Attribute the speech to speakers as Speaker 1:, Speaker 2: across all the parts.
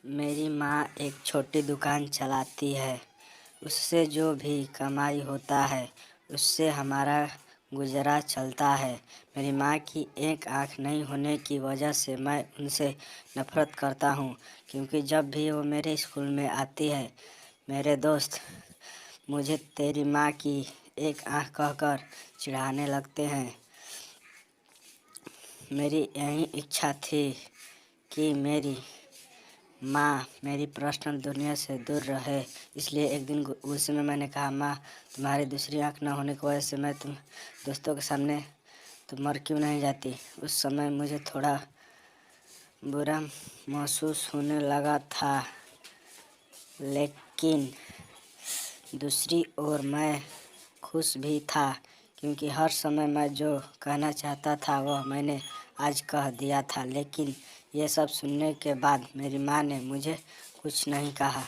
Speaker 1: मेरी माँ एक छोटी दुकान चलाती है। उससे जो भी कमाई होता है उससे हमारा गुजारा चलता है। मेरी माँ की एक आँख नहीं होने की वजह से मैं उनसे नफ़रत करता हूँ, क्योंकि जब भी वो मेरे स्कूल में आती है मेरे दोस्त मुझे तेरी माँ की एक आँख कहकर चिढ़ाने लगते हैं। मेरी यही इच्छा थी कि मेरी माँ मेरी पर्सनल दुनिया से दूर रहे, इसलिए एक दिन गुस्से में मैंने कहा, माँ तुम्हारी दूसरी आँख न होने की वजह से मैं तुम दोस्तों के सामने तुम मर क्यों नहीं जाती। उस समय मुझे थोड़ा बुरा महसूस होने लगा था, लेकिन दूसरी ओर मैं खुश भी था, क्योंकि हर समय मैं जो कहना चाहता था वह मैंने आज कह दिया था। लेकिन ये सब सुनने के बाद मेरी माँ ने मुझे कुछ नहीं कहा।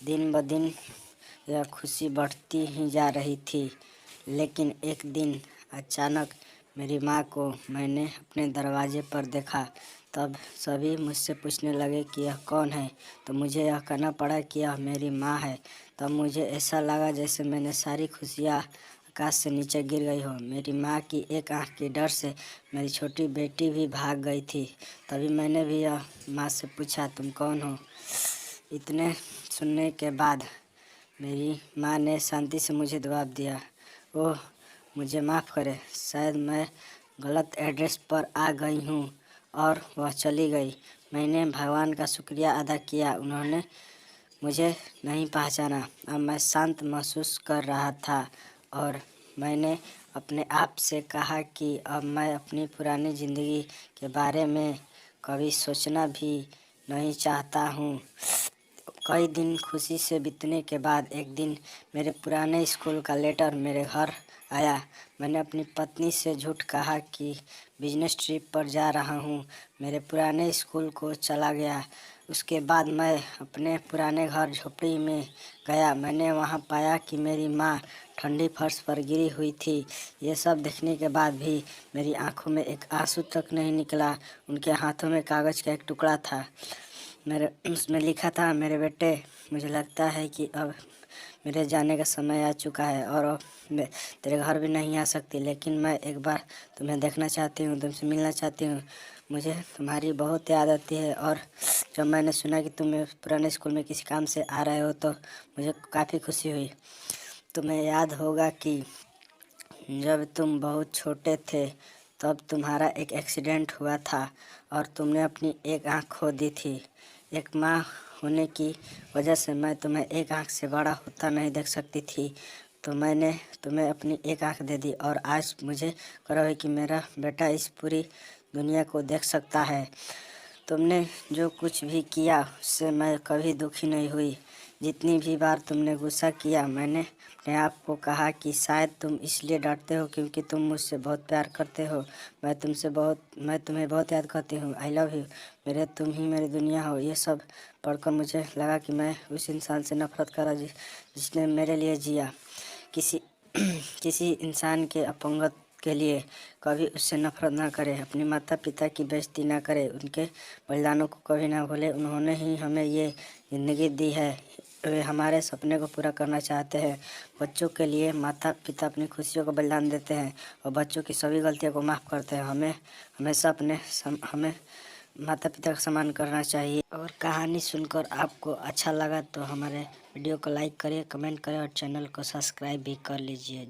Speaker 1: दिन ब दिन यह खुशी बढ़ती ही जा रही थी, लेकिन एक दिन अचानक मेरी माँ को मैंने अपने दरवाजे पर देखा। तब सभी मुझसे पूछने लगे कि यह कौन है, तो मुझे यह कहना पड़ा कि यह मेरी माँ है। तब मुझे ऐसा लगा जैसे मैंने सारी खुशियाँ आकाश से नीचे गिर गई हो। मेरी माँ की एक आँख के डर से मेरी छोटी बेटी भी भाग गई थी। तभी मैंने भी यह माँ से पूछा, तुम कौन हो। इतने सुनने के बाद मेरी माँ ने शांति से मुझे जवाब दिया, ओह मुझे माफ़ करें, शायद मैं गलत एड्रेस पर आ गई हूँ। और वह चली गई। मैंने भगवान का शुक्रिया अदा किया, उन्होंने मुझे नहीं पहचाना। अब मैं शांत महसूस कर रहा था और मैंने अपने आप से कहा कि अब मैं अपनी पुरानी ज़िंदगी के बारे में कभी सोचना भी नहीं चाहता हूँ। कई दिन खुशी से बीतने के बाद एक दिन मेरे पुराने स्कूल का लेटर मेरे घर आया। मैंने अपनी पत्नी से झूठ कहा कि बिजनेस ट्रिप पर जा रहा हूँ, मेरे पुराने स्कूल को चला गया। उसके बाद मैं अपने पुराने घर झोपड़ी में गया। मैंने वहाँ पाया कि मेरी माँ ठंडी फर्श पर गिरी हुई थी। ये सब देखने के बाद भी मेरी आंखों में एक आंसू तक नहीं निकला। उनके हाथों में कागज़ का एक टुकड़ा था। उसमें लिखा था, मेरे बेटे, मुझे लगता है कि अब मेरे जाने का समय आ चुका है और अब मैं तेरे घर भी नहीं आ सकती, लेकिन मैं एक बार तुम्हें देखना चाहती हूँ, तुमसे मिलना चाहती हूँ। मुझे तुम्हारी बहुत याद आती है और जब मैंने सुना कि तुम पुराने स्कूल में किसी काम से आ रहे हो तो मुझे काफ़ी खुशी हुई। तुम्हें याद होगा कि जब तुम बहुत छोटे थे तब तुम्हारा एक एक्सीडेंट हुआ था और तुमने अपनी एक आँख खो दी थी। एक माँ होने की वजह से मैं तुम्हें एक आँख से बड़ा होता नहीं देख सकती थी, तो मैंने तुम्हें अपनी एक आँख दे दी और आज मुझे गर्व है कि मेरा बेटा इस पूरी दुनिया को देख सकता है। तुमने जो कुछ भी किया उससे मैं कभी दुखी नहीं हुई। जितनी भी बार तुमने गुस्सा किया मैंने अपने आप को कहा कि शायद तुम इसलिए डांटते हो क्योंकि तुम मुझसे बहुत प्यार करते हो। मैं तुम्हें बहुत याद करती हूँ। I love you. तुम ही मेरी दुनिया हो। ये सब पढ़कर मुझे लगा कि मैं उस इंसान से नफरत करा जिसने मेरे लिए जिया। किसी किसी इंसान के अपंगत के लिए कभी उससे नफरत ना करें। अपने माता पिता की बेइज्जती ना करें। उनके बलिदानों को कभी ना भूलें। उन्होंने ही हमें ये ज़िंदगी दी है। वे हमारे सपने को पूरा करना चाहते हैं। बच्चों के लिए माता पिता अपनी खुशियों को बलिदान देते हैं और बच्चों की सभी गलतियों को माफ़ करते हैं। हमें हमेशा हमें माता पिता का सम्मान करना चाहिए। और कहानी सुनकर आपको अच्छा लगा तो हमारे वीडियो को लाइक करिए, कमेंट करें और चैनल को सब्सक्राइब भी कर लीजिए।